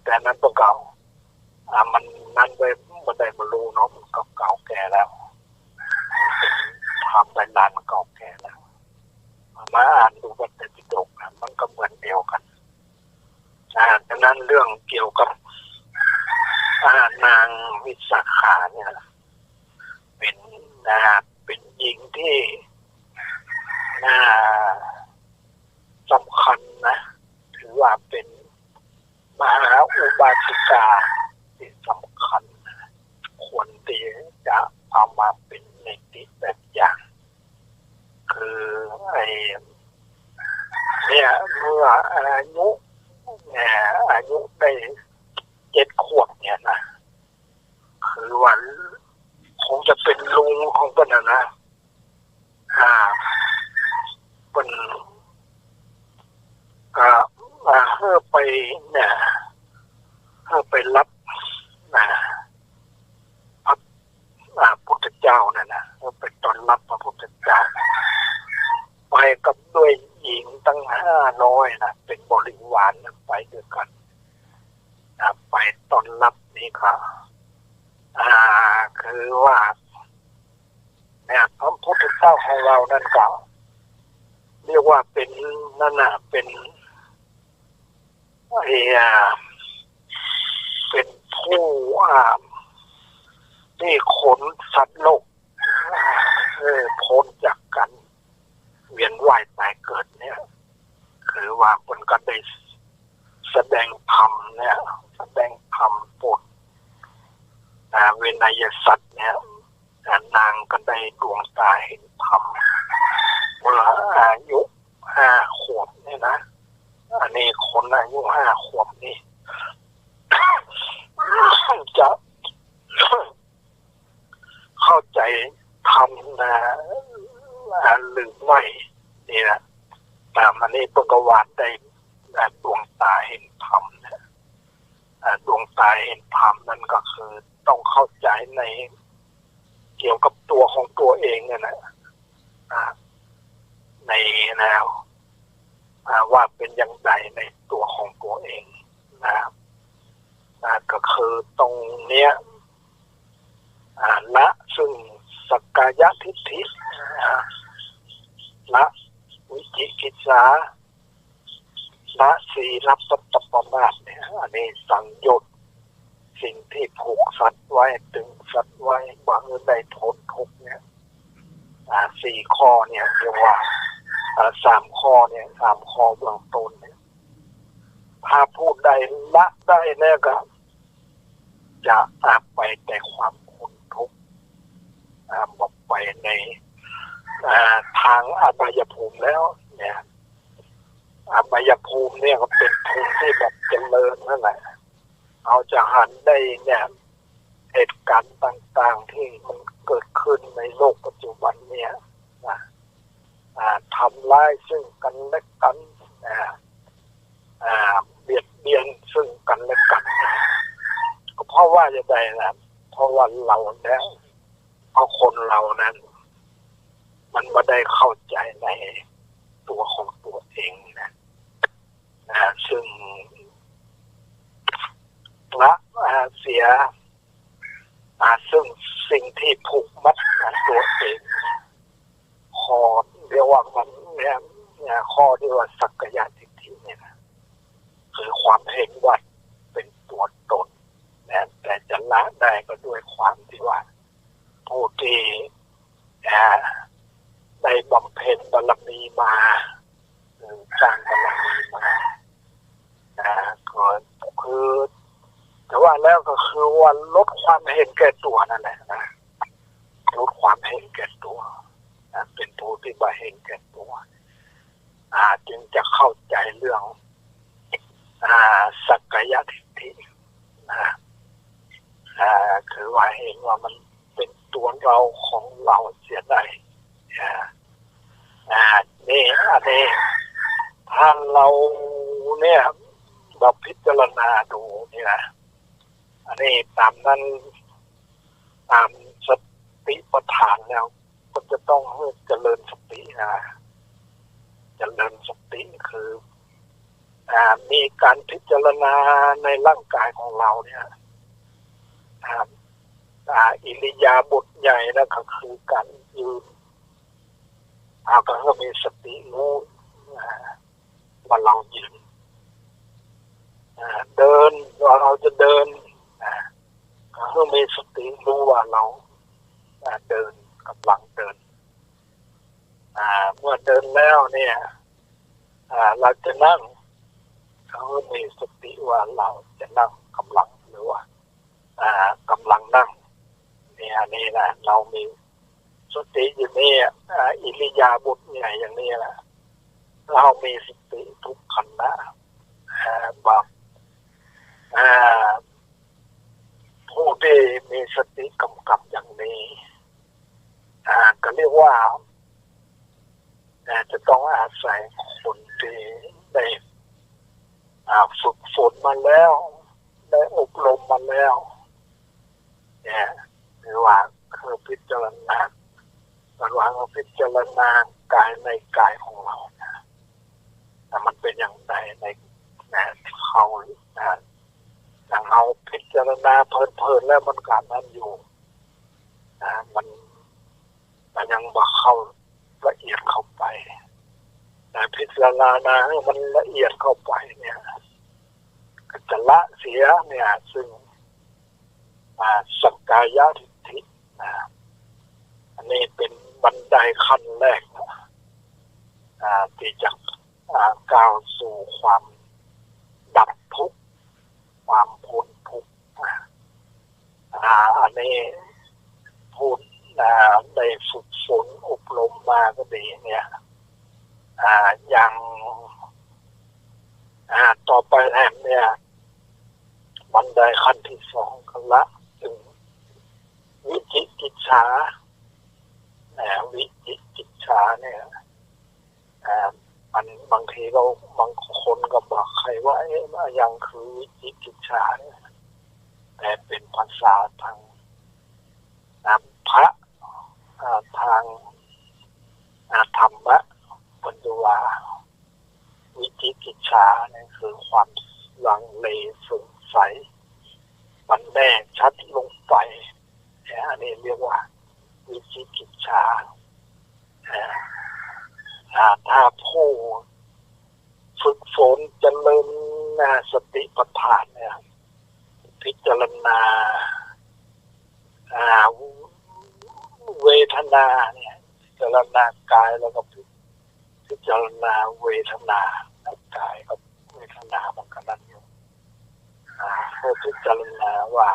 แต่นั้นตัวเก่ามันนั้นไปมันได้บรรลุเนาะมันเก่าแก่แล้วเป็นทำได้นานมันเก่าแก่แล้วมาอ่านดูพระไตรปิฎกมันก็เหมือนเดียวกันดังนั้นเรื่องเกี่ยวกับนางวิสาขาเนี่ยเป็นหญิงที่สำคัญนะถือว่าเป็นมหาอุบาสิกาที่สำคัญควรที่จะเอามาเป็นนิติแบบอย่างคือเนี่ยเมื่ออายุได้7 ขวบเนี่ยนะคือว่าคงจะเป็นลุงของเพิ่นนะเป็นเพื่อไปเนี่ยเพื่อไปรับพระพุทธเจ้านะเพื่อไปต้อนรับพระพุทธเจ้าไปกับด้วยหญิงตั้ง500นะเป็นบริวารนะไปด้วยกันไปต้อนรับนี่ครับคือว่าเนี่ยพระพุทธเจ้าของเรานั่นก็เรียกว่าเป็นนั่นนะเป็นเป็นผู้ที่ขนสัตว์โลกพ้นจากกันเวียนว่ายตายเกิดเนี่ยคือว่าคนก็ได้แสดงธรรมเนี่ยแสดงธรรมโปรดเวนยสัตว์เนี่ยนางก็ได้ดวงตาเห็นธรรมเมื่ออายุ5 ขวบเนี่ยนะอันนี้คนอายุ5 ขวบนี่จะเข้าใจธรรมนะหรือไม่นี่นะแต่มันนี่ปกวาดได้ดวงตาเห็นธรรมนะดวงตาเห็นธรรมนั่นก็คือต้องเข้าใจในเกี่ยวกับตัวของตัวเองเนี่ยนะในแนวว่าเป็นอย่างไรในตัวของตัวเองนะครับก็คือตรงเนี้ยละซึ่งสักกายทิฏฐิละวิจิกิจฉาละศีลปัตตปมาสเนี่ยอันนี้สังโยชน์สิ่งที่ผูกสัตว์ไว้ตึงสัตว์ไว้บางได้พ้นทุกข์เนี่ย4 ข้อเนี่ยเรียกว่า3 ข้อเนี่ย3 ข้อเบื้องต้นเนี่ยถ้าพูดได้ละได้เนี่ยก็จะไปแต่ความพ้นทุกข์บอกไปในทางอบายภูมิแล้วเนี่ยอบายภูมิเนี่ยก็เป็นภูมิที่แบบเจริญนั่นแหละเอาจะหันได้เนี่ยเหตุการณ์ต่างๆที่มันเกิดขึ้นในโลกปัจจุบันเนี่ยทำร้ายซึ่งกันและกันเบียดเบียนซึ่งกันและกันก็เพราะว่าจะได้นะเพราะว่าเราเนี่ยเพราะคนเรานั้นมันไม่ได้เข้าใจในตัวของตัวเองนะซึ่งละเสียซึ่งสิ่งที่ผูกมัดตัวเองข้อเรียกว่ามันเนี่ยข้อที่ว่าสักกายทิฏฐิเนี่ยนะคือความเห็นว่าเป็นตัวตนนะแต่จะละได้ก็ด้วยความที่ว่าผู้ที่ได้บำเพ็ญบารมีมาสร้างบารมีมาก็คือแต่ว่าแล้วก็คือว่าลดความเห็นแก่ตัวนั่นแหละนะลดความเห็นแก่ตัวเป็นผู้ที่บ่เห็นแก่ตัวจึงจะเข้าใจเรื่องสักกายทิฏฐิคือว่าเห็นว่ามันเป็นตัวเราของเราเสียได้นี่อันนี้ถ้าเราเนี่ยเราพิจารณาดูนี่นะอันนี้ตามนั้นตามสติปัฏฐานแล้วก็จะต้องเจริญสติเจริญสติคือ มีการพิจารณาในร่างกายของเราเนี่ยอิริยาบถใหญ่นะก็คือการยืนก็มีสติรู้ว่าเรายืนเดินว่าเราจะเดินก็มีสติรู้ว่าเราเดินกำลังเดินเมื่อเดินแล้วเนี่ยเราจะนั่งเขามีสติว่าเราจะนั่งกำลังหรือว่ากำลังนั่งเนี่ยนี่แหละเรามีสติอยู่นี่อิริยาบถใหญ่อย่างนี้แหละเรามีสติทุกขณะแบบผู้ที่มีสติกำกับอย่างนี้ก็เรียกว่าจะต้องอาศัยคนที่ได้ฝึกฝนมาแล้วได้อบรมมาแล้วเนี่ยหรือว่าคือพิจารณาระหว่างพิจารณากายในกายของเราแต่มันเป็นอย่างไรในเขาอย่างเราพิจารณาเพลินๆแล้วมันการนั้นอยู่มันยังมาเข้าละเอียดเข้าไปแต่พิจารณาให้มันละเอียดเข้าไปเนี่ยก็จะละเสียเนี่ยซึ่งสักกายทิฏฐิอันนี้เป็นบันไดขั้นแรกที่จะก้าวสู่ความดับทุกข์ความพ้นทุกข์อันนี้พูดได้ฝึกฝนอบรมมาก็ดีเนี่ยอย่างต่อไปแทนเนี่ยบันไดขั้นที่สองก็ละถึงวิจิกิจฉาวิจิกิจฉาเนี่ยมันบางทีเราบางคนก็บอกใครว่ายังคือวิจิกิจฉาแต่เป็นภาษาทางพระทางธรรมะปัญญาวิจิกิจฉาเนี่ยคือความลังเลสงสัยมันแน่ชัดลงไปอันนี้เรียกว่าวิจิกิจฉาถ้าผู้ฝึกฝนเจริญสติปัฏฐานเนี่ยพิจารณาเวทนาเนี่ยพิจารณากายแล้วก็พิจารณาเวทนากายกับเวทนามันก็นั่นอยู่เพื่อพิจารณาว่า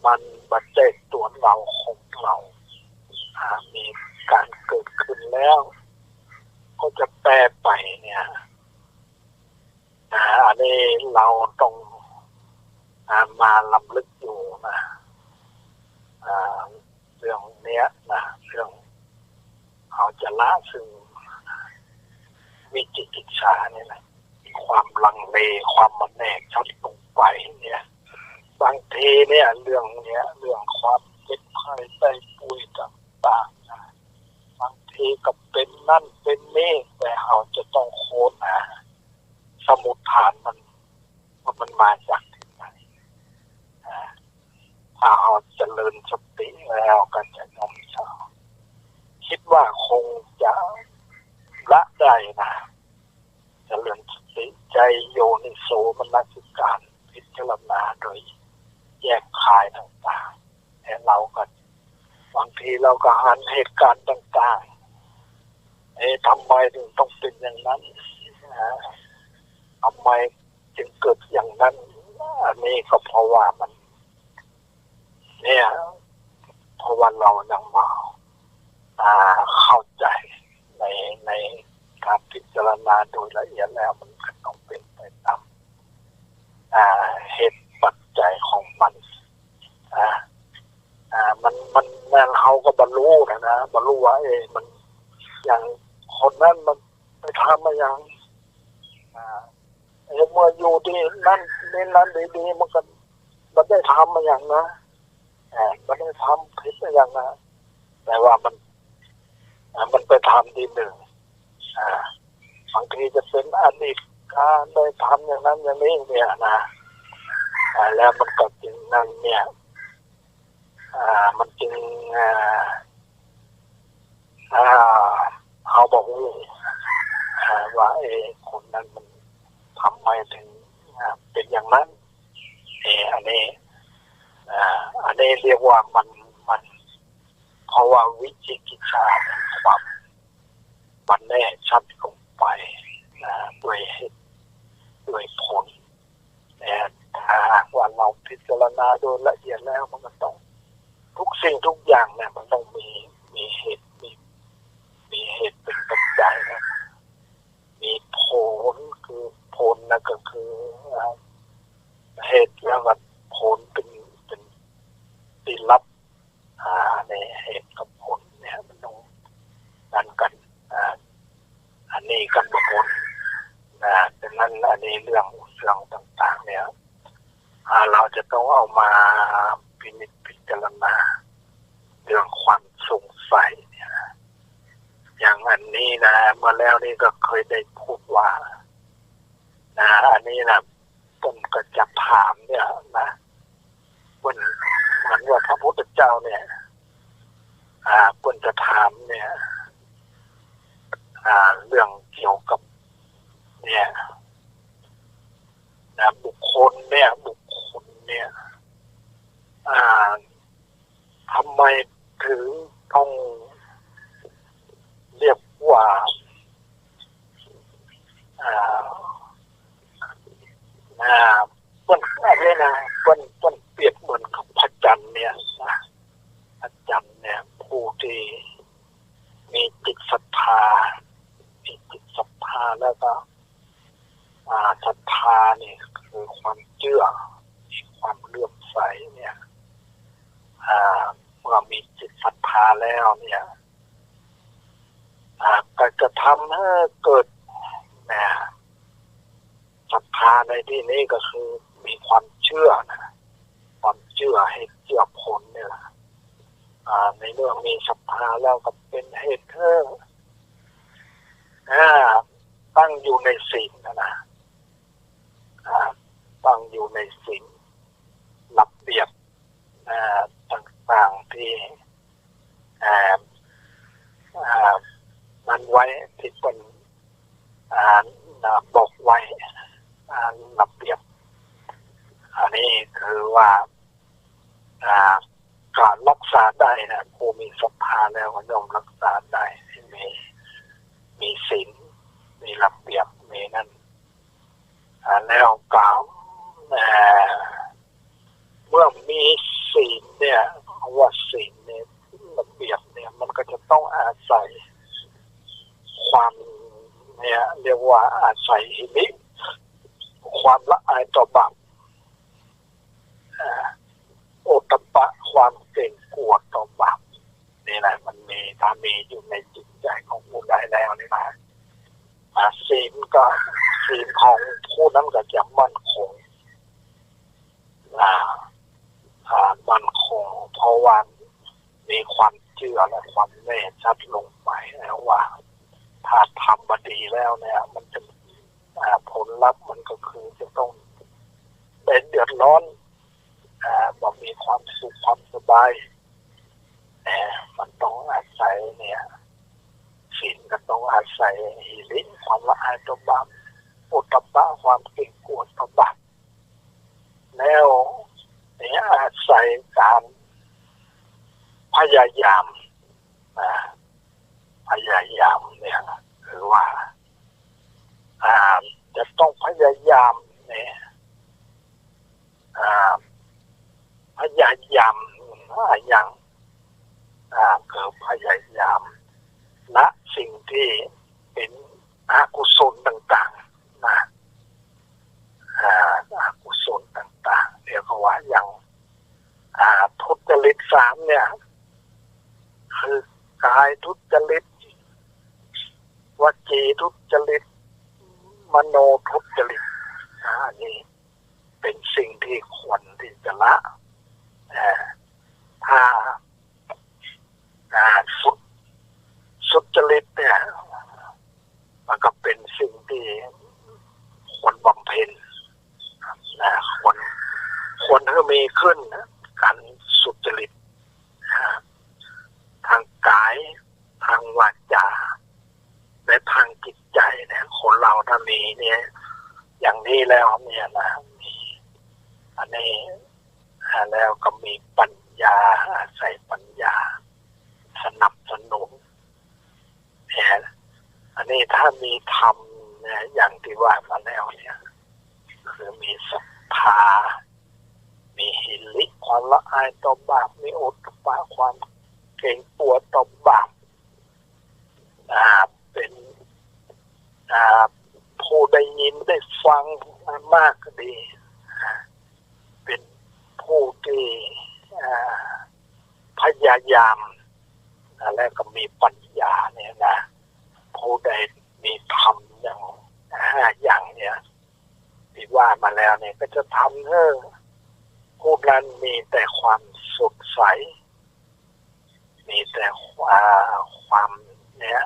มันบัจเจกตัวเราของเรามีการเกิดขึ้นแล้วก็จะแปรไปเนี่ยอันนี้เราต้องมาลำลึกอยู่นะเรื่องเนี้ยนะเรื่องเขาจะละซึ่งวิจิกิจฉาเนี่ยนะความลังเลความมันแน่ชัดลงไปเนี่ยบางทีเนี่ยเรื่องความเจ็บไข้ได้ป่วยต่างๆนะบางทีก็เป็นนั่นเป็นนี่แต่เราจะต้องโค้นสมุฏฐานมันมาจากที่ไหนถ้าเราเจริญสติแล้วก็จะน้อมเฉาคิดว่าคงจะละได้นะเจริญสติใจโยนิโสมนสิการพิจารณาโดยแยกคายต่างๆแต่เราก็บางทีเราก็หันเหตุการณ์ต่างๆทำไมถึงต้องเป็นอย่างนั้นทำไมจึงเกิดอย่างนั้นอันนี้ก็เพราะว่ามันเนี่ยเพราะว่าเรายังมาเข้าใจในการพิจารณาโดยละเอียดแล้วมันก็ต้องเป็นไปตามเหตุปัจจัยของมันมันเขาก็บรรลุนะบรรลุว่ามันอย่างคนนั้นมันไปทำมาอย่างเมื่ออยู่ที่นั่นดีๆมันก็มันได้ทำมาอย่างนะมันได้ทำผิดมาอย่างนะแต่ว่ามันไปทำที่หนึ่งบาง ทีจะเป็นอดีตการได้ทำอย่างนั้นอย่างนี้เนี่ยนะแล้วมันก็จึงนั่นเนี่ยมันจึงเขาบอกว่าคนนั้นมันทำไมถึงเป็นอย่างนั้นอันนี้เรียกว่ามันเพราะว่าวิจิกิจฉาความมันแน่ชัดลงไปด้วยเหตุด้วยผลถ้าหากว่าเราพิจารณาโดยละเอียดแล้วมันก็ต้องทุกสิ่งทุกอย่างเนี่ยมันต้องมีเหตุมีเหตุเป็นปัจจัยนะมีผลคือผลนะก็คือเหตุแล้วก็ผลเป็นที่รับในเหตุกับผลเนี่ยมันต้องกันอันนี้กันบุคคลดังนั้นอันนี้เรื่องต่างๆเนี่ยเราจะต้องเอามาพิจารณาเรื่องความสงสัยเนี่ยอย่างอันนี้นะเมื่อแล้วนี่ก็เคยได้พูดว่าอันนี้นะต้นก็จะถามเนี่ยนะเหมือนว่าพระพุทธเจ้าเนี่ยควรจะถามเนี่ยเรื่องเกี่ยวกับเนี่ยบุคคลเนี่ยทำไมถึงต้องเรียกว่าต้นอะไรนะต้นเปรียบเหมือนกับพระจันทร์เนี่ยนะพระจันทร์เนี่ยผู้ที่มีจิตศรัทธาแล้วก็ศรัทธานี่คือความเชื่อความเลื่อมใสเนี่ยเมื่อมีจิตศรัทธาแล้วเนี่ยก็จะทำให้เกิดศรัทธาในที่นี้ก็คือมีความเชื่อนะความเชื่อให้เชื่อผลเนี่ยในเรื่องมีศรัทธาแล้วก็เป็นเหตุตั้งอยู่ในศีลนะตั้งอยู่ในศีลระเบียบต่างๆที่นั้นไว้ที่เป็นบอกไว้ระเบียบอันนี้คือว่าการรักษาได้นะผู้มีศรัทธาแล้วก็ย่อมรักษาได้ที่มีศีลมีระเบียบมีนั่นแล้วกล่าวเมื่อมีศีลเนี่ยว่าศีลเนี่ยระเบียบเนี่ยมันก็จะต้องอาศัยความเนี่ยเรียกว่าอาศัยหิริความละอายต่อบาปโอตตัปปะความเกรงกลัวต่อบาปนี่แหละมันมีถ้ามีอยู่ในจิตใจของผู้ใดแล้วนี่นะศีลของผู้นั้นก็จะมั่นคงมั่นคงเพราะว่ามีความเชื่อและความแน่ชัดลงไปแล้วว่าถ้าทำมาดีแล้วเนี่ยมันจะผลลัพธ์มันก็คือจะต้องเป็นเดือดร้อนบ่มีความสุขความสบายมันต้องอาศัยเนี่ยศีลก็ต้องอาศัยหิริความละอายต่อบาปโอตตัปปะความเกรงกลัวต่อบาปแล้วเนี่ยอาศัยการพยายามเนี่ยคือว่าจะต้องพยายามเนี่ยพยายามอย่างคือพยายามละสิ่งที่เป็นอกุศลต่างๆนะอกุศลต่างๆเรียกว่าอย่างทุจริต3เนี่ยคือกายทุจริตวจีทุจริตมโนทุจริตนี่เป็นสิ่งที่ควรที่จะละถ้าสุจริตเนี่ยมันก็เป็นสิ่ง ที่ควรบำเพ็ญนะควรให้มีขึ้นนะการสุจริตทางกายทางวาจาและทางจิตใจเนี่ยคนเราถ้ามีเนี่ยอย่างนี้แล้วเนี่ยนะมีอันนี้แล้วก็มีปัญญาอาศัยปัญญาสนับสนุนเนี่ยอันนี้ถ้ามีธรรมเนี่ยอย่างที่ว่ามาแล้วเนี่ยคือมีศรัทธามีหิริความละอายต่อบาปมีโอตตัปปะความเกรงกลัวต่อบาปเป็นผู้ได้ยินได้ฟังมากก็ดีเป็นผู้ที่พยายามและก็มีปัญญาเนี่ยนะผู้ใดมีธรรมอย่าง5 อย่างเนี่ยที่ว่ามาแล้วเนี่ยก็จะทำให้ผู้นั้นมีแต่ความสดใสมีแต่ความเนี่ย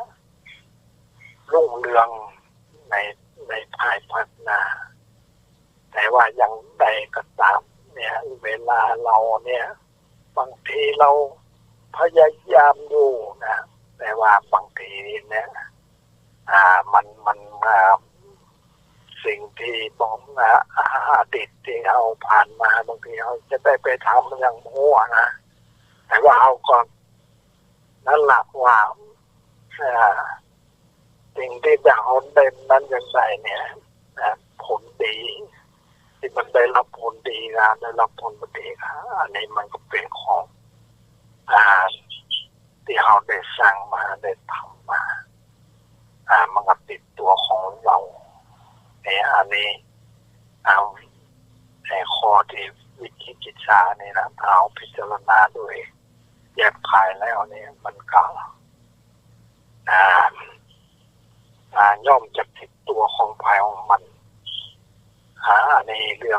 รุ่งเรืองในภายภาคหน้าแต่ว่าอย่างใดก็ตามเนี่ยเวลาเราเนี่ยบางทีเราพยายามอยู่นะแต่ว่าบางทีเนี่ยมันสิ่งที่บอกอดีตที่เราผ่านมาบางทีเราจะได้ไปทำอย่างมั่วนะแต่ว่าเราก็นั่นแหละว่าสิ่งที่เราได้นั้นอย่างไรเนี่ยผลดีที่มันได้รับผลดีนะได้รับผลดีนะอันนี้มันก็เป็นของที่เราได้สร้างมาได้ทำมามันก็ติดตัวของเราอันนี้ในข้อที่วิจิกิจฉาเนี่ยนะเราพิจารณาด้วยแยกภายแล้วเนี่ยมันก็ย่อมจะติดตัวของภายของมันในเรื่อ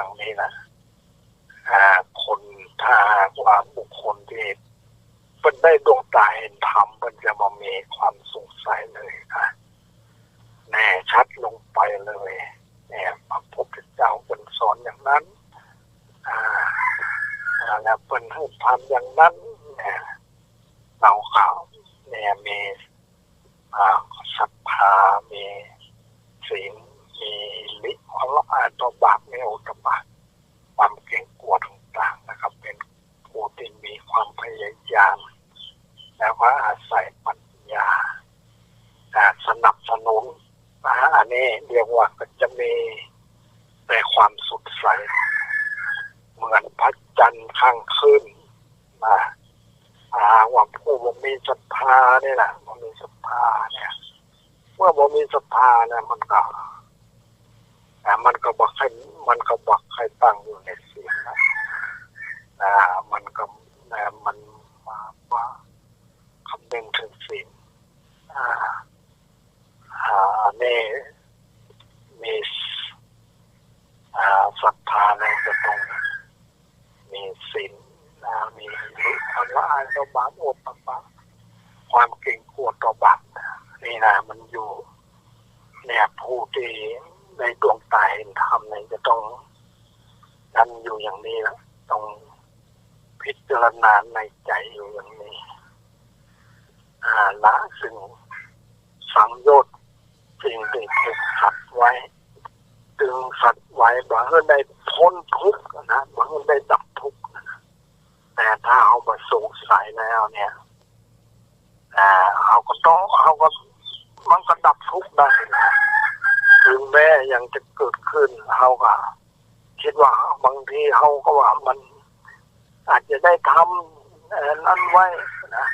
งนี้นะคนถ้าว่าบุคคลที่เป็นได้ดวงตาเห็นธรรมมันจะมามีความสงสัยเลยแน่ชัดลงไปเลยเนี่ยพระพุทธเจ้าเป็นสอนอย่างนั้นแล้วเป็นให้ทำอย่างนั้นเนี่ยเราเขาเนี่ยมีศรัทธามีศีลมีฤทธิ์ความละอายต่อบาปไม่โอตตัปปะความเกรงกลัวต่างๆนะครับเป็นผู้ที่มีความพยายามแล้วก็อาศัยปัญญาสนับสนุนอันนี้เรียกว่าก็จะมีในความสดใสเหมือนพระจันทร์ข้างคืนว่าผู้บ่มีศรัทธานี่แหละบ่มีศรัทธาเนี่ยเมื่อบ่มีศรัทธาเนี่ยมันก็บอกให้ตั้งอยู่ในศีลมันก็มันมาคำนึงถึงศีลนี่มีศรัทธาแล้วจะต้องมีศีลมีความละอายต่อบาปโอตตัปปะความเกรงกลัวต่อบาปนี่นะมันอยู่เนี่ยผู้ที่ในดวงตาเห็นธรรมเนี่ยจะต้องนั่นอยู่อย่างนี้นะต้องพิจารณาในใจอยู่อย่างนี้ละซึ่งสังโยชน์สิ่งที่ถูกสัตว์ไว้ดึงสัตว์ไว้บ่ให้ได้พ้นทุกข์นะบ่ให้ได้ดับทุกข์แต่ถ้าเอามาสงสัยแล้วเนี่ยมันก็ดับทุกข์ได้นะถึงแม้ยังจะเกิดขึ้นเขาก็คิดว่าบางทีเขาก็ว่ามันอาจจะได้ทำนั่นไว้นะ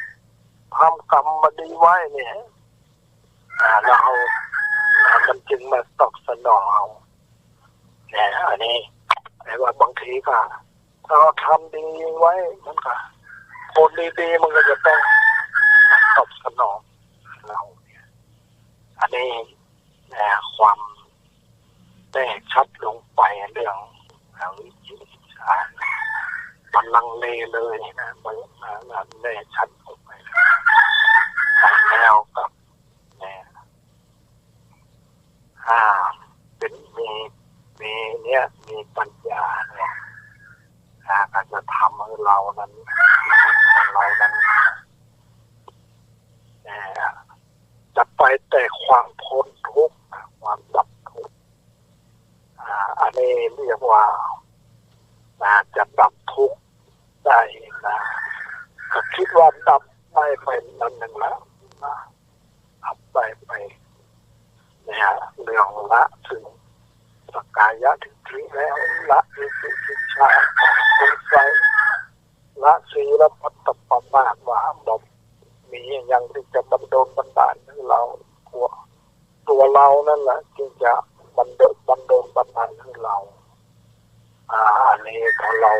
ทำกรรมมาดีไว้เนี่ยแล้วมันจึงมาตอบสนองเอาเนี่ยอันนี้แต่ว่าบางทีก็ถ้าเราทำดีไว้มันก็ผลดีๆมันก็จะต้องตอบสนองเราเนี่ยอันนี้ความแน่ชัดลงไปเรื่องวิจิกิจฉามันลังเลเลยนะมันแน่ชัดลงไปแล้วกับ มีปัญญาเนี่ยก็จะทำให้เรานั้นจะไปแต่ความพ้นทุกข์ความดับทุกข์อันนี้เรียกว่าจะดับทุกข์ได้นะก็คิดว่าดับได้ไปนั่นหนึ่งแล้วดับได้ไปเนี่ยเรื่องละถึงสกายะทิฏฐิแล้วละวิจิกิจฉาสงสัยละศีลพัตตปมาทว่าบ่มีอย่างที่จะบันดาลให้เราตัวเรานั่นแหละที่จะบันดาลให้เราอันนี้พอเรา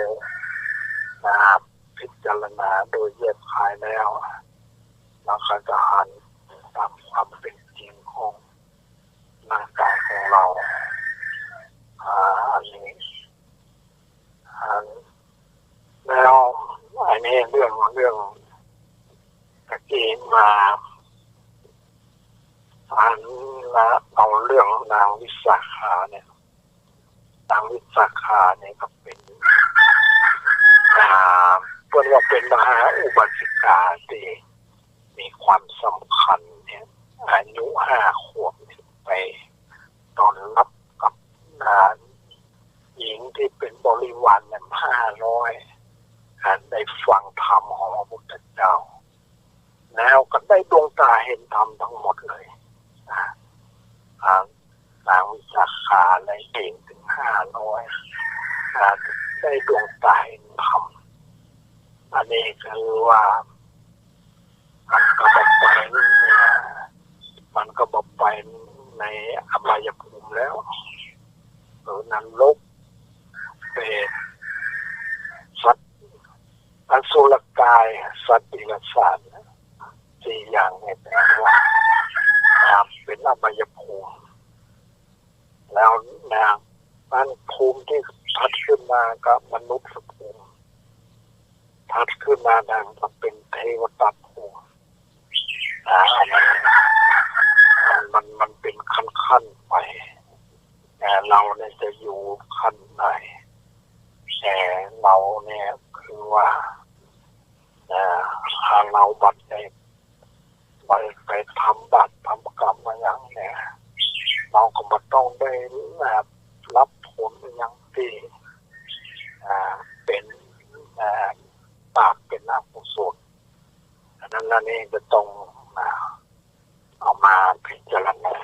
พิจารณาโดยแยบคายแล้วเราก็จะหันตามความเป็นจริงของร่างกายของเราอันนี้แล้วอันนี้เรื่องตะกี้มาอ่านละเอาเรื่องนางวิสาขาเนี่ยนางวิสาขาเนี่ยก็เป็นเพื่อนว่าเป็นมหาอุบาสิกาที่มีความสำคัญเนี่ยอายุ5 ขวบไปตอนรับกับหญิงที่เป็นบริวารเนี่ย500ได้ฟังธรรมของพระพุทธเจ้าแล้วก็ได้ดวงตาเห็นธรรมทั้งหมดเลยนางวิสาขาได้เก่งถึง500ได้ดวงตาเห็นธรรมอันนี้คือว่ามันก็บอกไปในอบายภูมิแล้วหรือนรกเปรตสัตว์อสุรกายสัตว์ดิลสาร4 อย่างเนี่ยแปลว่าเป็นอบายภูมิแล้วนั้นภูมิที่ทัดขึ้นมากับมนุษย์ภูมิทัดขึ้นมาดังก็เป็นเทวตาภูมิมันเป็นขั้นไปแต่เราเนี่ยจะอยู่ขั้นไหนแต่เราเนี่ยคือว่าถ้าเราบัดไปทำบาปทำกรรมมาอย่างเนี่ยเราก็มาต้องได้รับผลอย่างที่เป็นบาปเป็นอกุศลนั่นเองจะต้องเอามาพิจารณา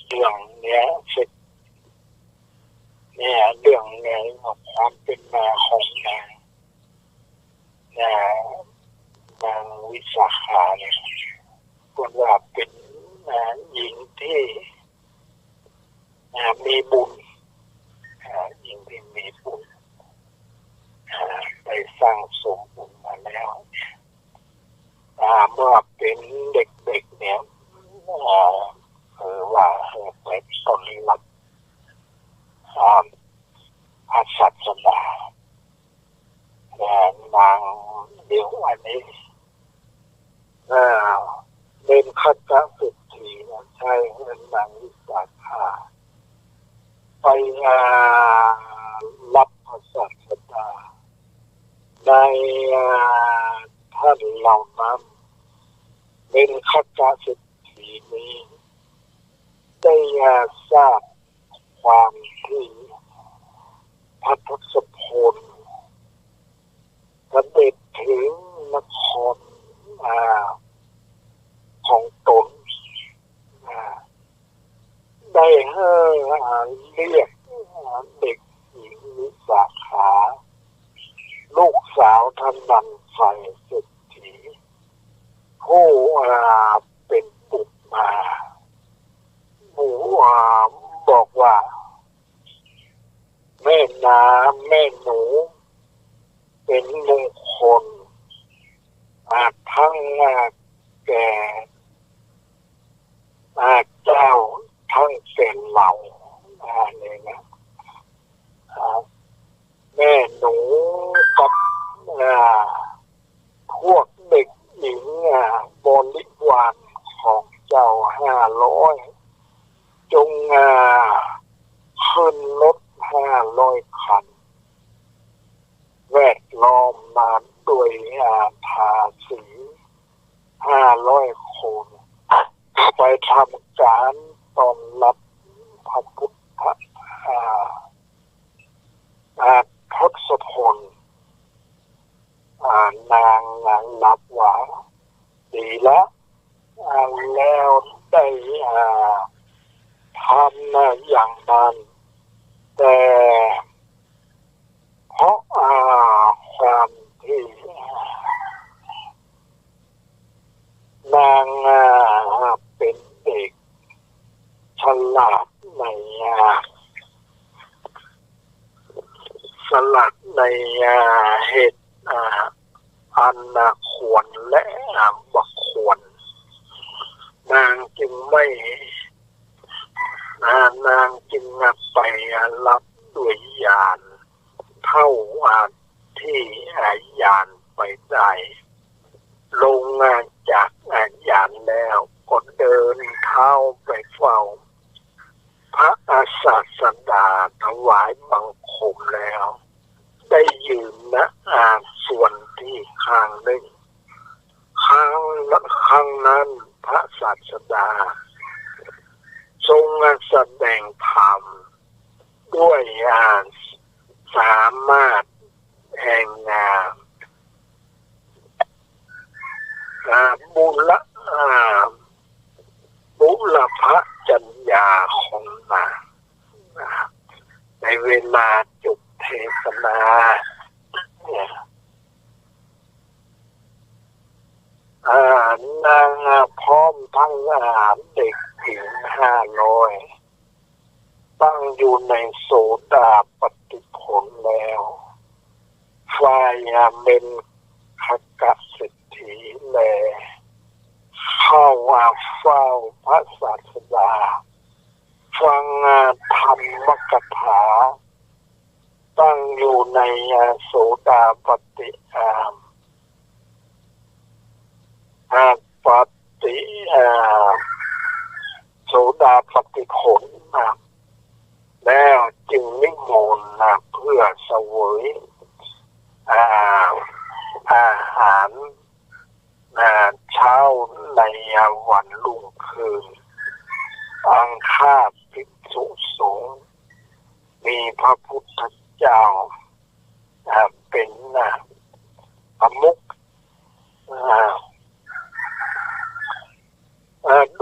เรื่องนี้เนี่ยเรื่องนี้ความเป็นมาของนางวิสาขาเนี่ยควรว่าเป็นหญิงที่มีบุญหญิงที่มีบุญได้สร้างสมบุญมาแล้วเมื่อเป็นเด็กๆเนี่ยว่าไปต้นรับพระศาสนาบางเดี๋ยวอันนี้เป็นขัตติสุทธีใช่เงินนางวิสาขาไปรับพระศาสนาในท่านเหล่านั้นเป็นขัตติสุทธีนี้ได้ทราบความที่พระทศพลเสด็จถึงนครของตนได้เรียกเด็กหญิงวิสาขาลูกสาวท่านนันไฟเศรษฐีผู้เป็นบุตรมาบอกว่าแม่น้ำแม่หนูเป็นมงคลทั้งแก่เจ้าทั้งเป็นเราเนี่ยนะแม่หนูกับพวกเด็กหญิงบริวารของเจ้า500จงเข้ ขึ้นรถ500 คันแวดล้อมมาด้วยภาษี500 คนไปทำการต้อนรับพระพุทธทศพลนางรับว่าดีละแล้วได้ทำอย่างนั้นแต่เพราะความที่นางเป็นเด็กฉลาดในเหตุอันควรและบักควรนางจึงไม่นางจึงไปรับด้วยยานเท่าที่ยานไปได้ลงจากยานแล้วก็เดินเท้าไปเฝ้าพระศาสดาถวายบังคมแล้วได้ยืนส่วนที่ข้างหนึ่งข้างนั้นพระศาสดาทรงแสดงธรรมด้วยสามารถแห่งบุรพจัญญาของนางในเวลาจบเทศนานางพร้อมทั้งเด็กหญิง500ตั้งอยู่ในโสดาปัตติผลแล้วฝ่ายเมนขกะเศรษฐีแลเข้าเฝ้าพระศาสดาฟังธรรมกถาตั้งอยู่ในโสดาปัตติโสดาปัตติผลแล้วจึงนิมนต์เพื่อเสวยอาหารเช้าในวันรุ่งคืนอังคาภิกษุสงฆ์มีพระพุทธเจ้าเป็นประมุข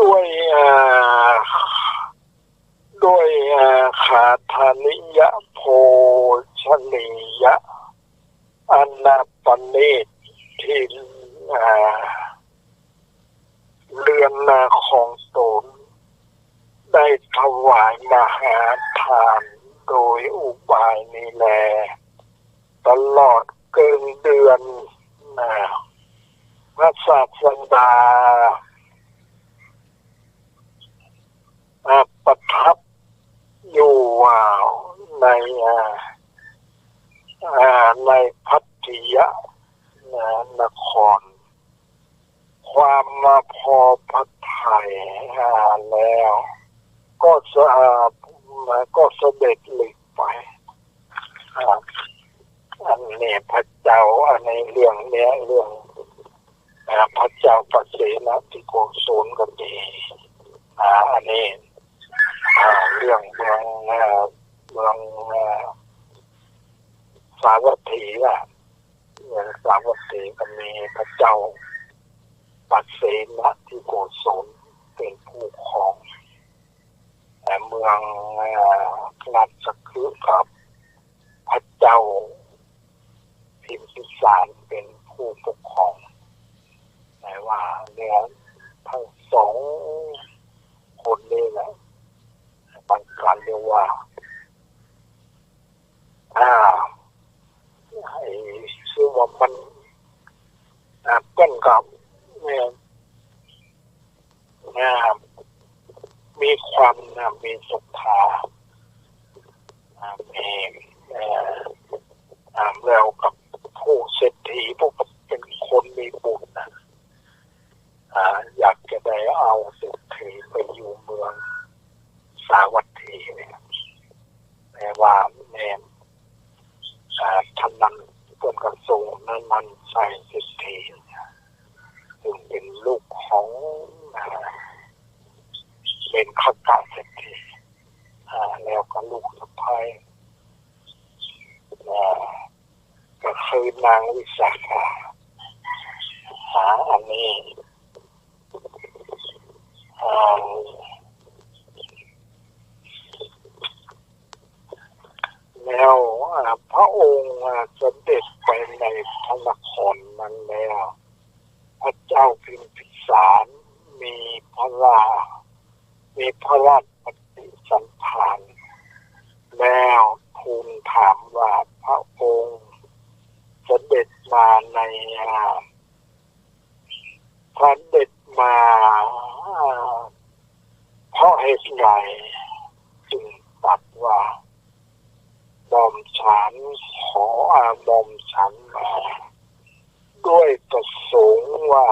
ด้วยขาธานิยะโภชนียะอนาปณิที่เรือนนาของตนได้ถวายมหาทานโดยอุบายนี้แลตลอดเกินเดือนพระศาสดาประทับอยู่ในพัทยนครความมาพอพระทัยแล้วก็เสด็จหลีกไปอันนี้พระเจ้าในเรื่องเนี้ยเรื่องพระเจ้าปเสนทิโกศลก็ดีอันนี้เรื่องเมืองสาวัตถีเมืองสาวัตถีก็มีพระเจ้าปเสนทิโกศลเป็นผู้ครองเมืองราชคฤห์กับพระเจ้าพิมพิสารเป็นผู้ปกครองแต่ว่าเนี่ยทั้งสองคนนี้แหละบางการเรียกว่าชื่อว่ามันเป็นกับมีความมีศรัทธามีแล้วกับผู้เศรษฐีพวกเป็นคนมีบุญอยากจะได้เอาเศรษฐีไปอยู่เมืองสาวัตถีเนี่ย นันใส่เศรษฐีซึ่งเป็นลูกของเป็นข้าราชการเศรษฐีแล้วก็ลูกสะใภ้ก็คือนางวิสาขาอันนี้แล้วพระองค์เสด็จไปในพระนครนั้นแล้วพระเจ้าพิมพิสารมีพระราชปฏิสัมพันธ์แล้วทูลถามว่าพระองค์เสด็จมาในเสด็จมาเพราะเหตุใดจึงตรัสว่าหม่อมฉันขอหม่อมฉันมาด้วยประสงค์ว่า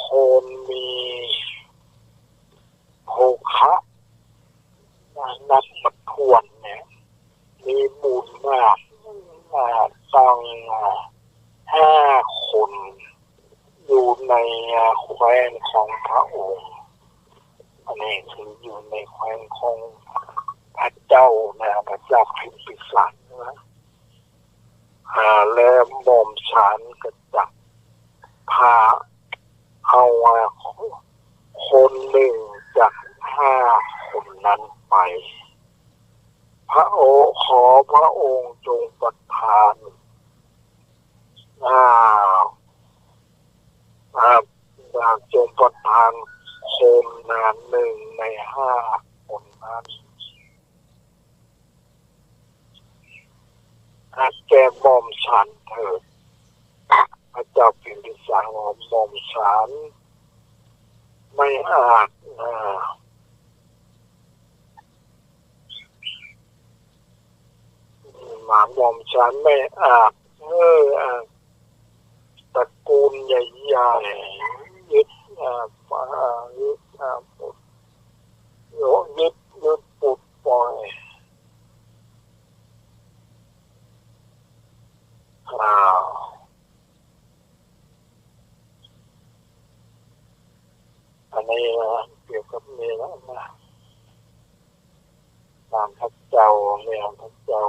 คนมีโภคะนับประทวนเนี่ยมีบุญมากตั้ง5 คนอยู่ในแคว้นของพระองค์อันนี้คืออยู่ในแคว้นของพระเจ้าพระเจ้าพิมพิสารแล้วหม่อมฉันก็จะพาเอาคนหนึ่งจาก5 คนนั้นไปขอพระองค์จงประทานจงประทานคน1 ใน 5 คนนั้นแก่หม่อมฉันเถิดพระเจ้าพิมพิสารว่าหม่อมฉันไม่อาจหม่อมฉันไม่อาจตระกูลใหญ่ๆยึดปุดปล่อยอันนี้เกี่ยวกับเมียแล้วตามพระเจ้าพระเจ้า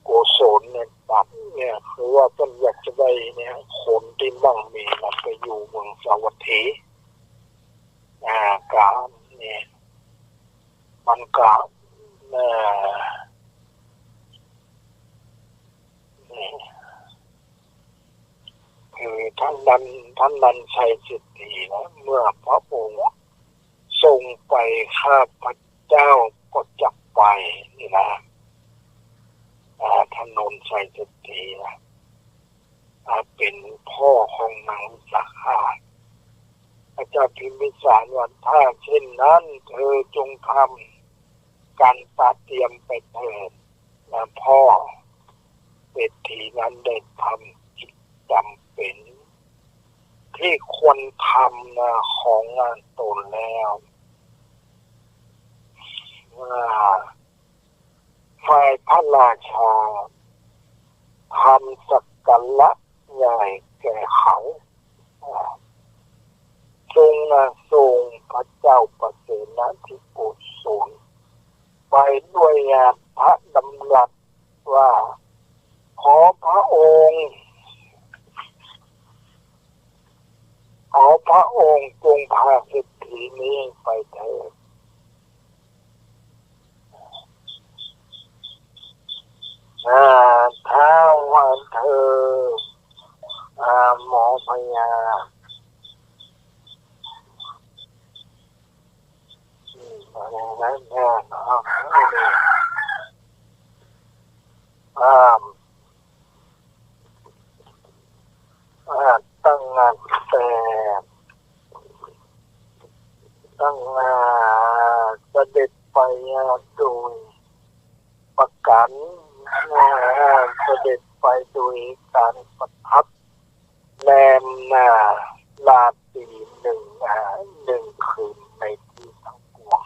โกศลเนี่ยตัดเนี่ยคือว่าต้นอยากจะได้เนี่ยคนที่มั่งมีไปอยู่เมืองสาวัตถีการเนี่ยมันก็คือท่านนั้นใช้สิทธินะเมื่อพระองค์ทรงไปข้าพเจ้าก็จับไปนี่นะถนนชัยสิทธินะเป็นพ่อของนางวิสาขาพระเจ้าพิมพิสารว่าถ้าเช่นนั้นเธอจงทำการเตรียมไปเถิดพ่อเศรษฐีนั้นได้ทำกิจจำเป็นที่ควรทำของงานตนแล้วฝ่ายพระราชาทำสักการะใหญ่แก่เขาทรงพระเจ้าประเสนทิโกศลไปด้วยพระดำรัสว่าขอพระองค์จงพาเศรษฐีนี้ไปเถิดถ้าว่าเธอหมอพยาอะไรนั้นแน่นอนตั้งงานแต่เสด็จไปโดยประกันเสด็จไปโดยการประทับแรมราตรี1 คืนในที่ทั้งปวง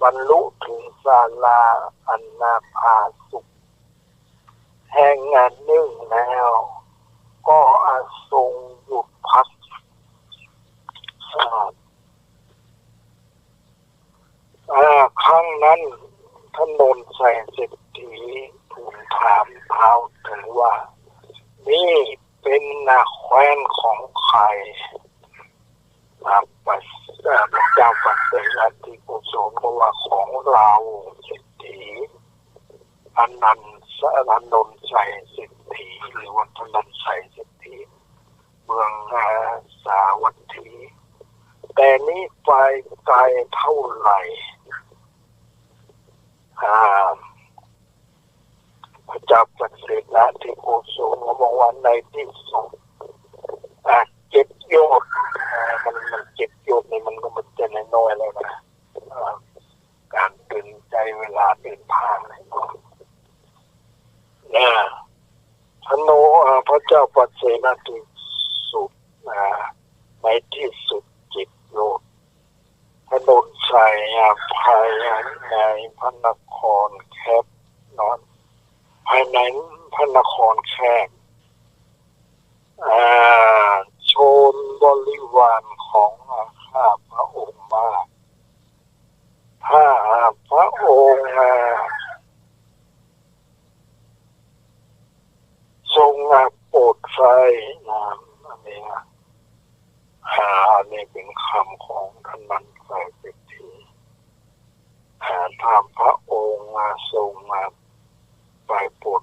บรรลุถึงศาลาอันนาภาสุข งงานนึ่งแล้วก็ทรงหยุดพักครั้งนั้นถนนแสนเศรษฐีทูลถามเท้าถึงว่านี่เป็นนาแคว้นของใครพระเจ้าปัจเจกที่กุศลก็ว่าของเราเศรษฐีอนันต์ชัยเศรษฐีหรือว่าธนันชัยเศรษฐีเมืองสาวัตถีแต่นี้ไปไกลเท่าไหร่พระเจ้าปัจเจกที่กุศลก็บอกว่าในที่สุดเจ็ดโยชน์มันเจ็ดโยชน์นี่มันก็มันจะน้อยแล้วนะการเดินใจเวลาเดินทางอะไรเนี่ยพระเจ้าปัจเจกที่สุดในที่สุดเจ็ดโยชน์ถนนชัยภายในพระนครแคบนอนภายในพระนครแคบโชนบริวารของข้าพระองค์มากถ้าพระองค์ทรงโปรดใช้อันนี้เป็นคำของท่านนั้นไปเป็นทีถ้าพระองค์ทรงไปโปรด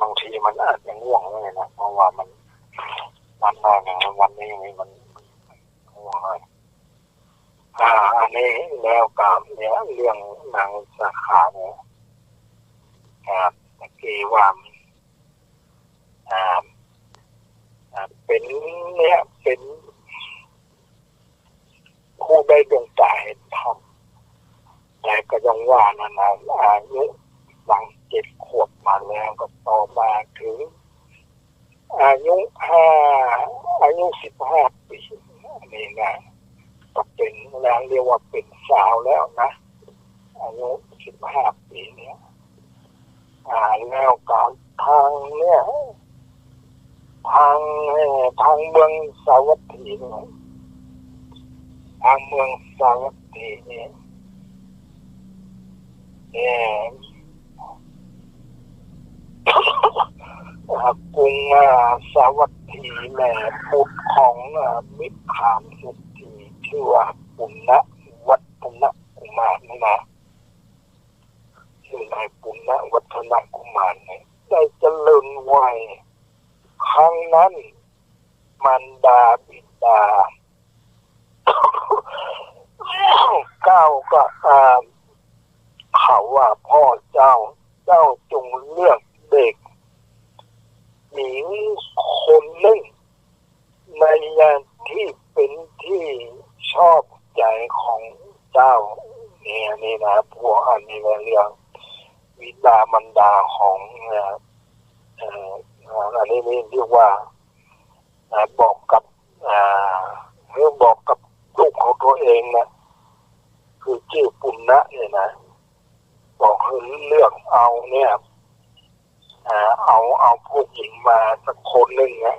บางทีมันอาจจะง่วงเลยนะเพราะว่ามันนอนอย่างวันนี้มันง่วงเลยอันนี้แล้วกับเนี่ยเรื่องนางสาขาเนี่ยตะกี้ว่าเป็นเนี่ยเป็นผู้ได้ดวงตาเห็นธรรมแต่ก็ยังว่านะอายุหลัง7 ขวบมาแล้วก็ต่อมาถึงอายุ15 ปีอันนี้นะก็เป็นแล้วเรียกว่าเป็นสาวแล้วนะอายุ15 ปีเนี่ยแล้วก็ทางเนี่ยทางเมืองสาวัตถีเนี่ยทางเมืองสาวัตถีเนี่ยกรุงสาวัตถีแม่พุทธของมิตรขามเศรษฐีชื่อว่าปุณณวัฒนกุมารนี่นะชื่อนายปุณณวัฒนกุมารเนี่ยได้เจริญวัยครั้งนั้นมันดาบิดาก้าวก็เขาว่าพ่อเจ้าจงเลือกเด็กหญิงคนหนึ่งในยามที่เป็นที่ชอบใจของเจ้านี่นะพวกอันนี้เรื่องวิดามันดาของอันนี้เรียกว่าบอกกับลูกของตัวเองนะคือชื่อปุณณะเนี่ยนะบอกให้เลือกเอาเนี่ยเอาผู้หญิงมาสักคนหนึ่งนะ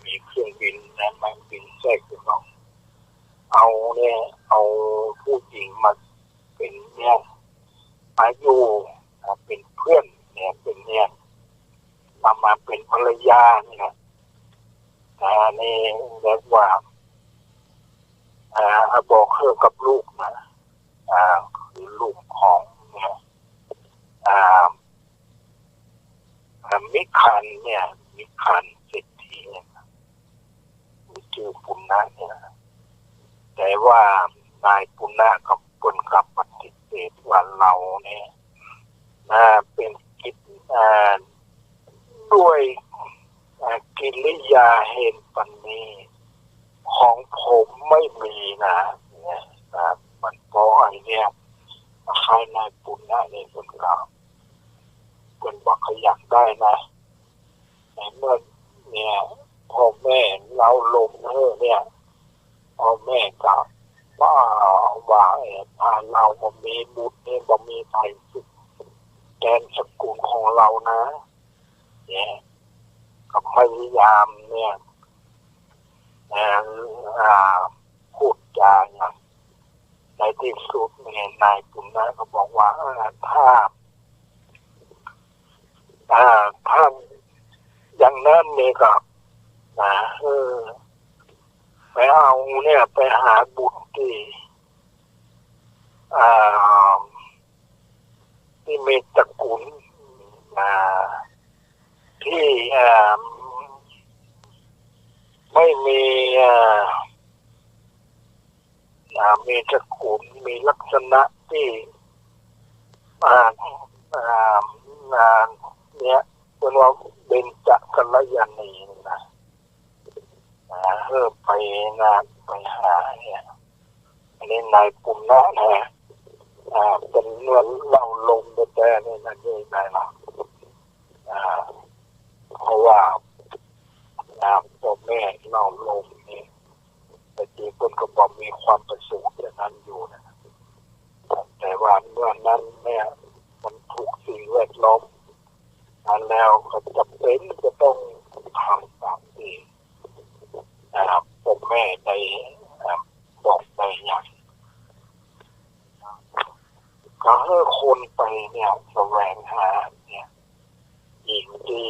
มีเครื่องบินนะมันบินแทรกอยู่เนาะเอาผู้หญิงมาเป็นเนี่ยมาอยู่เป็นเพื่อนเนี่ยเป็นเนี่ยมาเป็นภรรยาเนี่ยนี่เรียกว่าบอกเธอกับลูกนะคือลูกของเนี่ยมิคันเนี่ยมิคันเศรษฐีเนี่ยชื่อปุณณะเนี่ยแต่ว่านายปุณณะกับคนกับปฏิเสธว่าเราเนี่ยเป็นกิจด้วยกิริยาเห็นปันนี้ของผมไม่มีนะเนี่ย มันเพราะไอ้เนี่ยใครนายปุณณะนี่คนเราคนบอกเขาอยากได้นะในเมื่อเนี่ยพ่อแม่เราลงเนี่ยพ่อแม่กับว่าเราบ่มีบุตรเนี่ยบ่มีใครแกนสกุลของเรานะเนี่ยก็พยายามเนี่ยพูดจาอย่างในที่สุดเนี่ยนายปุณณะก็บอกว่าถ้าอย่างนั้นเนี่ยก็ไปเอาเนี่ยไปหาบุตรที่มีตระกูลที่ไม่มีมีตระกูลมีลักษณะที่เนี่ยเป็นว่าเบญจกัลยาณีนะไปงานไปหาเนี่ยอันนี้นายปุณณะนะเป็นเนื้อเล่าลมแต่นี่นั่นเองได้หรอเพราะว่าพ่อแม่เล่าลมนี่แต่จริงคนก็บอกมีความประสงค์อย่างนั้นอยู่นะแต่ว่าเมื่อนั้นเนี่ยมันถูกสิ่งแวดล้อมแล้วก็จำเป็นจะต้องทำตามที่พ่อแม่ได้บอกได้อย่างก็ให้คนไปเนี่ยแสวงหาเนี่ยหญิงที่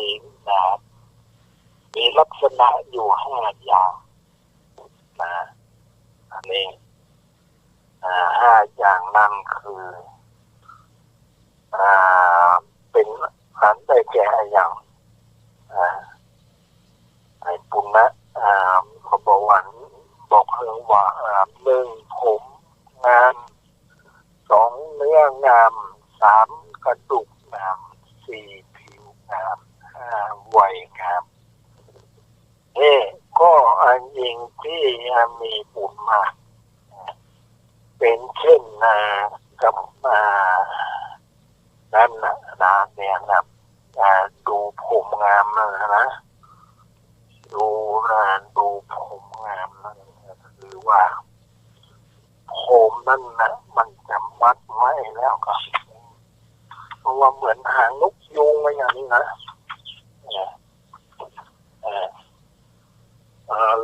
มีลักษณะอยู่5 อย่างนะอันนี้5 อย่างนั่นคือเป็นอันได้แก่อย่างไอ้ปุณณะเขาบอกว่า1ผมงาม2เนื้องาม3กระดูกงาม4ผิวงาม5วัยงามก็อันยิงที่มีบุญมากเป็นเช่นกับนั่นนะเนี่ยนะดูผมงามนะดูผมงามนั่นคือว่าผมนั่นนะมันจะมัดไว้แล้วก็เพราะว่าเหมือนหางนกยูงอะไรอย่างนี้นะ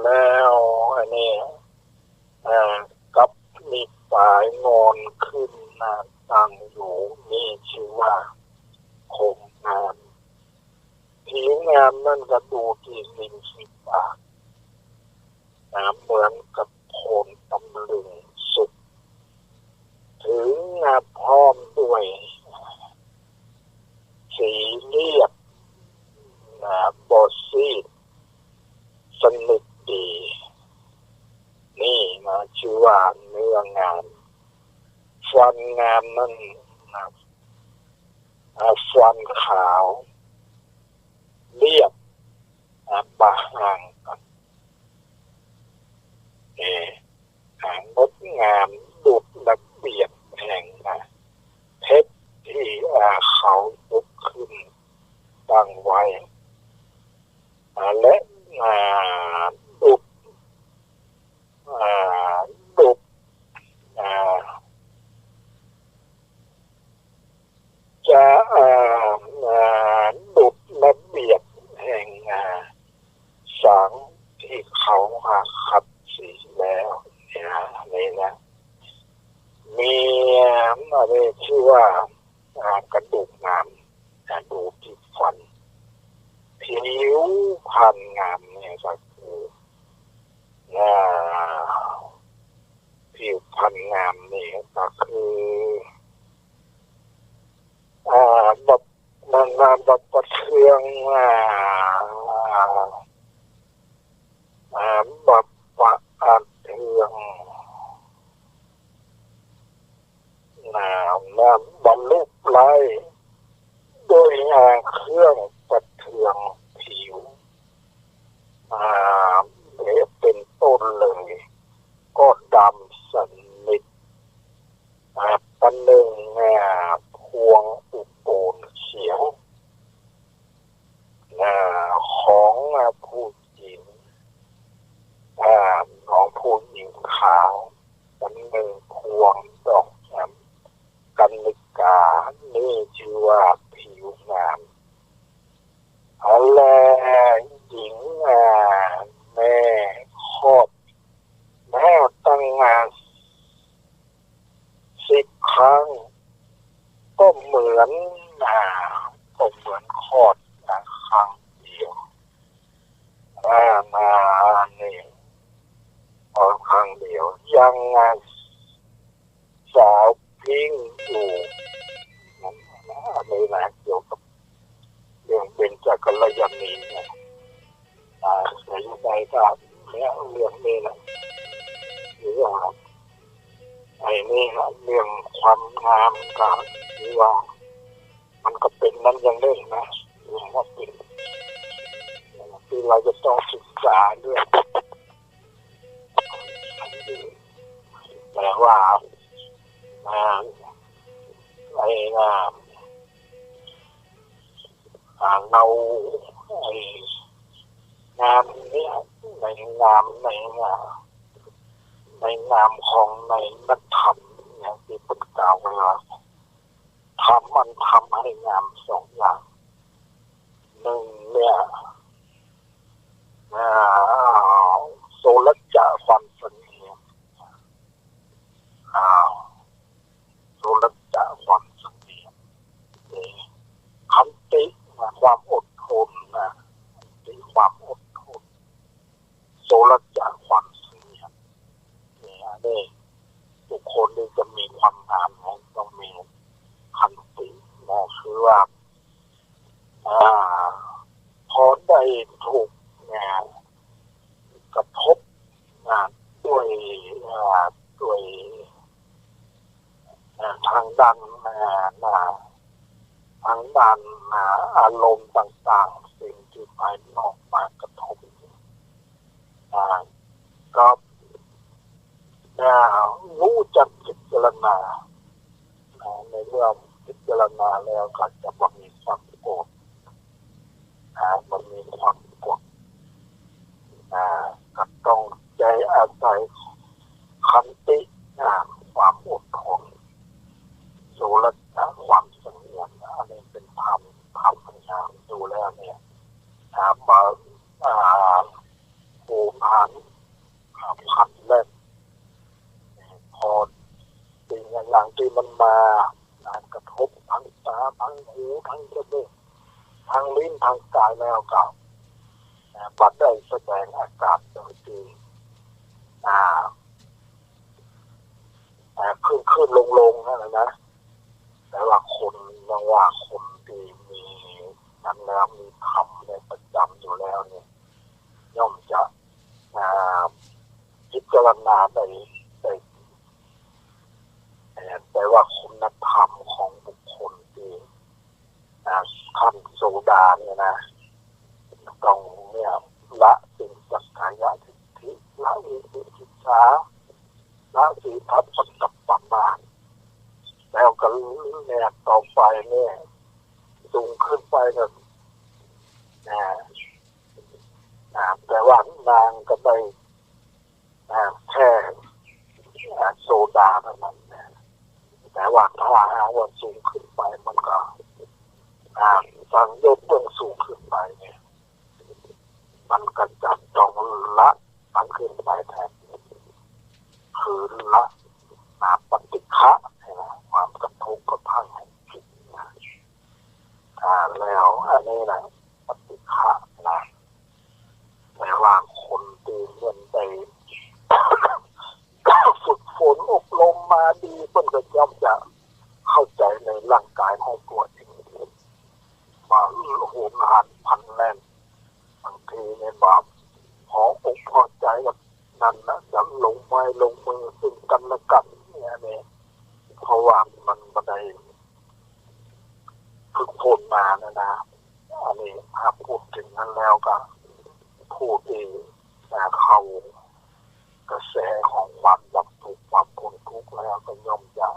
แล้วอันนี้กับมีปลายงอนขึ้นตั้งอยู่นี่ชื่อว่าผมงามผิวงามนั่นก็ดูที่ริมฝีปากเหมือนกับโคนตำลึงสุกถึงพร้อมด้วยสีเรียบบอซีดสนิทดีนี่นะชื่อว่าเนื้องามฟันงามนั่นฟันขาวเรียบบาหางกันหางงดงามดุจระเบียบแห่งเพชรที่เขายกขึ้นตั้งไว้และดุจจะดุจระเบียบแห่งสังที่เขาขัดสีแล้วนี่นะมีอะไรชื่อว่ากระดูกงามกระดูกที่ฟันผิวพรรณงามเนี่ยก็คือผิวพรรณงามนี่ก็คือแบบมันแบบประเทืองแบบประเทืองบรรลุไล่ด้วยเครื่องประเทืองผิวเป็นต้นเลยก็ดำสนิท กับเนี่ยเรื่องนี้นะหรือว่าไอ้นี่นะเรื่องความงามกับหรือว่ามันก็เป็นนั้นอย่างเล่นนะหรือว่าเป็นที่เราจะต้องศึกษาด้วยแต่ว่าไอ้เราไอ้งานนี้ในงามในนามของในนักธรรมอย่างที่เป็นกล่าวไว้ว่าทำให้งามสองอย่างหนึ่งเนี่ยโซลจะความเสนียมโซลจะความเสนียมขันติความอดทนนะความอดทนโซลจะความเสนียมนี่ทุกคนที่จะมีความงามต้องมีขันตินะคือว่าพอได้ถูกกระทบด้วยทางด้านอารมณ์ต่างๆสิ่งที่ภายนอกมากระทบก็รู้จักพิจารณาในเมื่อพิจารณาแล้วก็จะบ่มีความโกรธมันมีความกดก็ต้องใจอาศัยขันติความอดทนโสรถะความเสงี่ยมอันนี้เป็นธรรมพยายามดูแล้วเนี่ยมาโผผ่านขันแรกพอสิ่งอย่างที่มันมากระทบทั้งตาทั้งหูทั้งจมูกทั้งลิ้นทั้งกายแล้วก็บัดได้แสดงอาการโดยที่ขึ้นลงนั่นแหละนะแต่ว่าคนยังว่าคนที่มีนั้นแล้วมีธรรมในประจำอยู่แล้วเนี่ยย่อมจะพิจารณาได้แต่ว่าคุณธรรมของบุคคลที่ขั้นโสดาเนี่ยนะต้องเนี่ยละสิ่งสักกายะทิฏฐิละวิจิกิจฉาละสีทัพปกับปัมมาแล้วก็เนี่ยต่อไปเนี่ยสูงขึ้นไปเนี่ยแต่ว่านางก็ได้แค่โซดาเท่านั้นแต่ว่าถ้าว่าสูงขึ้นไปมันก็สังโยชน์เบื้องสูงขึ้นไปเนี่ยมันก็จะต้องละตั้งขึ้นไปแทนคือละปฏิฆะความกระทบกระทั่งให้ผิดแล้วอันนี้นะปฏิฆะนะแปลว่าคนที่เรียนไปฝึกฝนอบรมมาดีเพิ่นก็ย่อมจะเข้าใจในร่างกายของตัวเองมาโหมหันพันแล่นบางทีเนี่ยแบบพออกพอใจกับนั่นนะจะลงไม้ลงมือซึ่งกันและกันเนี่ยเพราะว่ามันบันไดฝึกฝนมานะอันนี้ถ้าพูดถึงนั้นแล้วก็พูดที่เขากระแสของความดับทุกข์ความพ้นทุกข์แล้วก็ย่อมจะ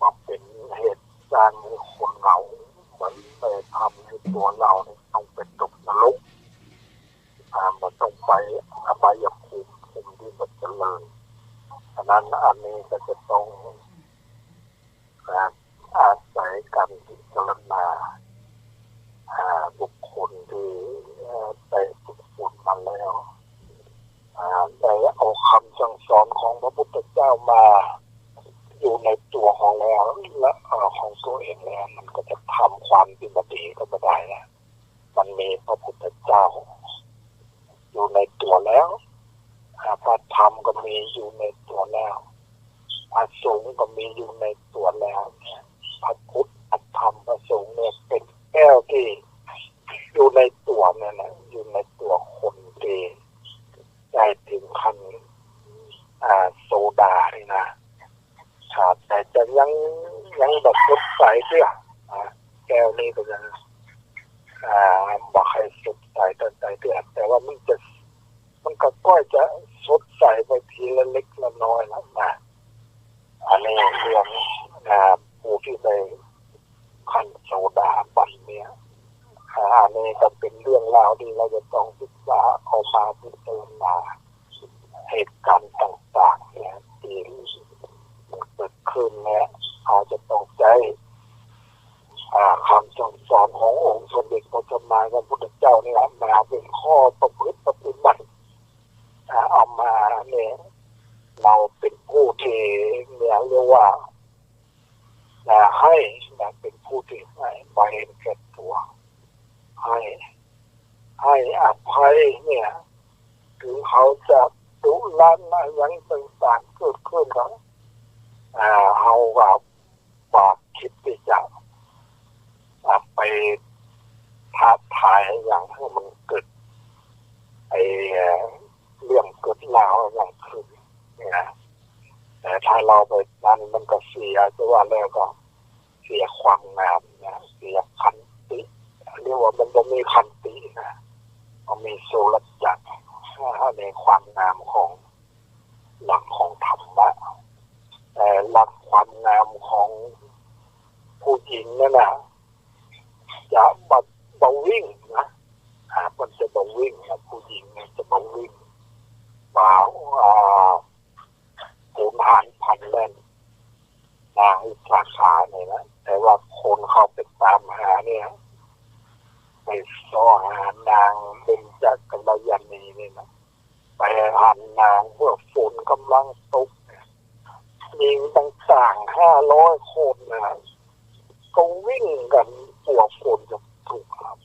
มาเป็นเหตุสร้างให้คนเราเหมือนไปทำให้ตัวเราเนี่ยต้องเป็นตกนรกมันต้องไปอบายภูมิที่มันเจริญฉะนั้นอันนี้ก็จะต้องอาศัยการพิจารณาบุคคลที่ได้ฝึกฝนมาแล้วได้เอาคำสั่งสอนของพระพุทธเจ้ามาอยู่ในตัวของแล้วและของตัวเองแล้วมันก็จะทำความดีมาดีก็ไม่ได้นะมันมีพระพุทธเจ้าอยู่ในตัวแล้วพระธรรมก็มีอยู่ในตัวแล้วพระสงฆ์ก็มีอยู่ในตัวแล้วพระพุทธพระธรรมพระสงฆ์เนี่ยเป็นแก้วที่อยู่ในตัวเนี่ยนะอยู่ในตัวคนที่ ดานี่นะครับแต่จะยังแบบสดใสเสียแก้วนี้ก็ยังบอกให้สดใสแต่ใจเดือดแต่ว่ามันก็ก้อยจะสดใสไปทีละเล็กละน้อยแล้วนะอันนี้เรื่องผู้ที่ไปขั้นโซดาบันเนี่ยอันนี้ก็เป็นเรื่องราวที่เราจะต้องศึกษาเอามาพิจารณาเหตุการณ์ต่างๆเนี่ยที่เกิดขึ้นเนี่ยเราจะต้องใจคำสั่งสอนขององค์สมเด็จพระสัมมาสัมพุทธเจ้าเนี่ยมาเป็นข้อประพฤติปฏิบัติเอามาเนี่ยเราเป็นผู้ที่เนี่ยเรียกว่าให้เป็นผู้ที่ให้ไปเห็นแก่ตัวให้อภัยเนี่ยถึงเขาจะดุร้ายอย่างต่างๆเกิดขึ้นแล้วเขากับปากคิดที่จะไปท้าทายอย่างให้มันเกิดเรื่องเกิดราวอย่างขึ้นเนี่ยแต่ถ้าเราไปนั้นมันก็เสียจะว่าแล้วก็เสียความงามนะเสียขันติเรียกว่ามันจะมีขันตินะมันมีโสรจักรในความงามของหลักของธรรมะแต่หลักความงามของผู้หญิงนั่นนะจะบาวิ่งนะมันจะบาวิ่งนะผู้หญิงเนี่ยจะบาวิ่งมาปูนหานพันเล่นนางอิสาขาเนี่ยนะแต่ว่าคนเขาไปตามหาเนี่ยไปซ้อหานางเป็นจักรยานีนี่นะไปหันนางเมื่อฝนกำลังตกยิงต่างๆ500 คนนะก็วิ่งกันปวดฝนจะถูกครับ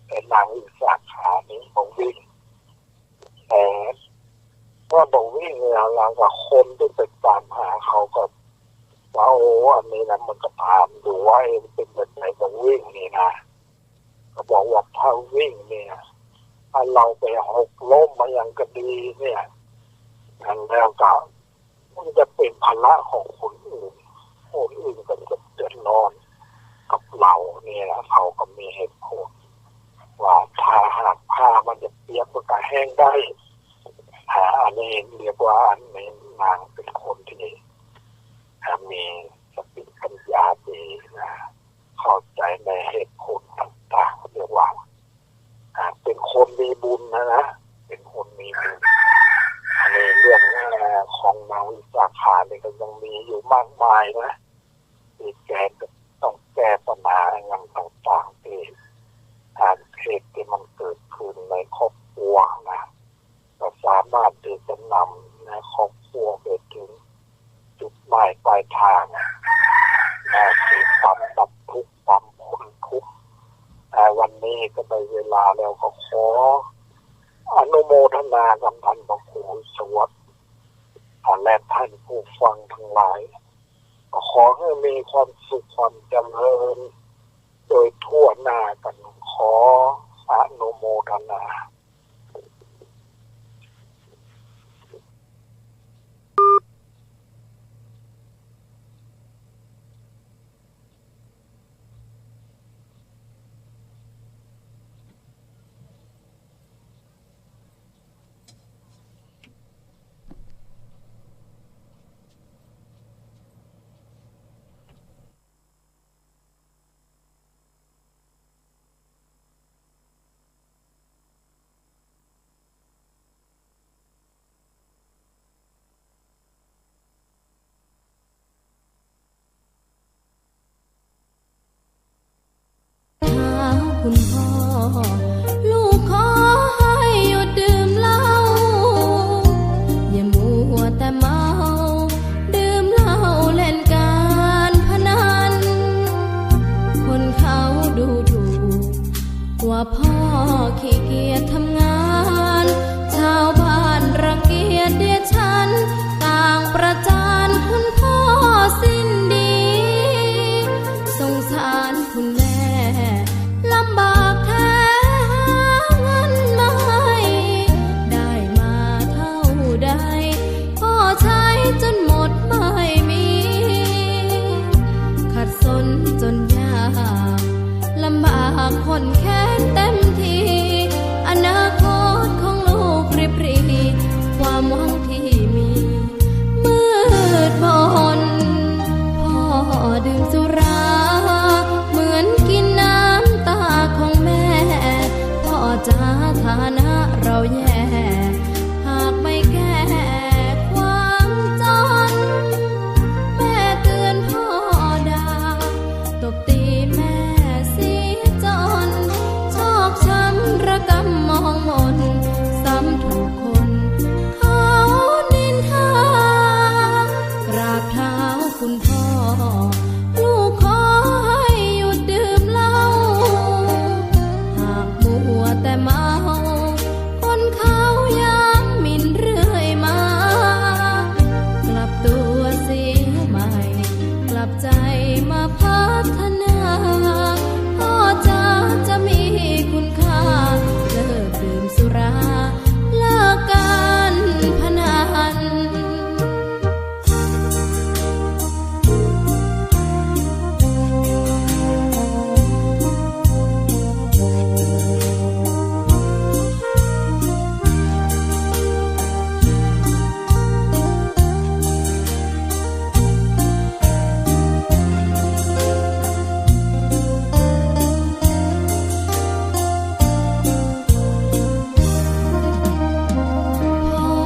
แต่นางอิสาขานี้บอกวิ่งแต่ว่าบอกวิ่งเนี่ยหลังจากคนที่ไปตามหาเขาก็ว่าโอ้อันนี้นะมันก็ถามดูว่าเป็นแบบไหนบอกวิ่งนี่นะก็บอกว่าถ้าวิ่งเนี่ยถ้าเราไปหกล้มมาอย่างก็ดีเนี่ยนั่นแล้วก็มันจะเป็นภาระของคนอื่นก็จะเดือดร้อนกับเราเนี่ยเขาก็มีเหตุผลว่าถ้าหากผ้ามันจะเปียกมันก็แห้งได้อันนี้เรียกว่าอันนี้นางเป็นคนที่มีสติปัญญาดีนะเข้าใจในเหตุผลต่างๆเรียกว่าเป็นคนมีบุญนะเป็นคนมีบุญในเรื่องของนางวิสาขาเนี่ยก็ยังมีอยู่มากมายนะที่แกต้องแก้ปัญหาอย่างต่างๆที่เหตุที่มันเกิดขึ้นในครอบครัวนะก็สามารถที่จะนำในครอบครัวไปถึงจุดหมายปลายทางคือความดับทุกข์ความพ้นทุกข์วันนี้ก็ได้เวลาแล้วก็ขออนุโมทนากับท่านพระครูสวัสดิ์และท่านผู้ฟังทั้งหลายขอให้มีความสุขความเจริญโดยทั่วหน้ากันขออนุโมทนาคุณพ่อลูกขอให้หยุดดื่มเหล้าอย่ามัวแต่เมาดื่มเหล้าเล่นการพนันคนเขาดูถูกว่าพ่อขี้เกียจทำงานชาวบ้านรังเกียจเดียดฉันต่างประจานคุณพ่อสิ้นดีสงสารคุณแม่ลำบากแท้หาเงินมาให้ได้มาเท่าใดพ่อใช้จน ากคนแค้นเต็มทีอนาคตของลูกริบหรีความหวังที่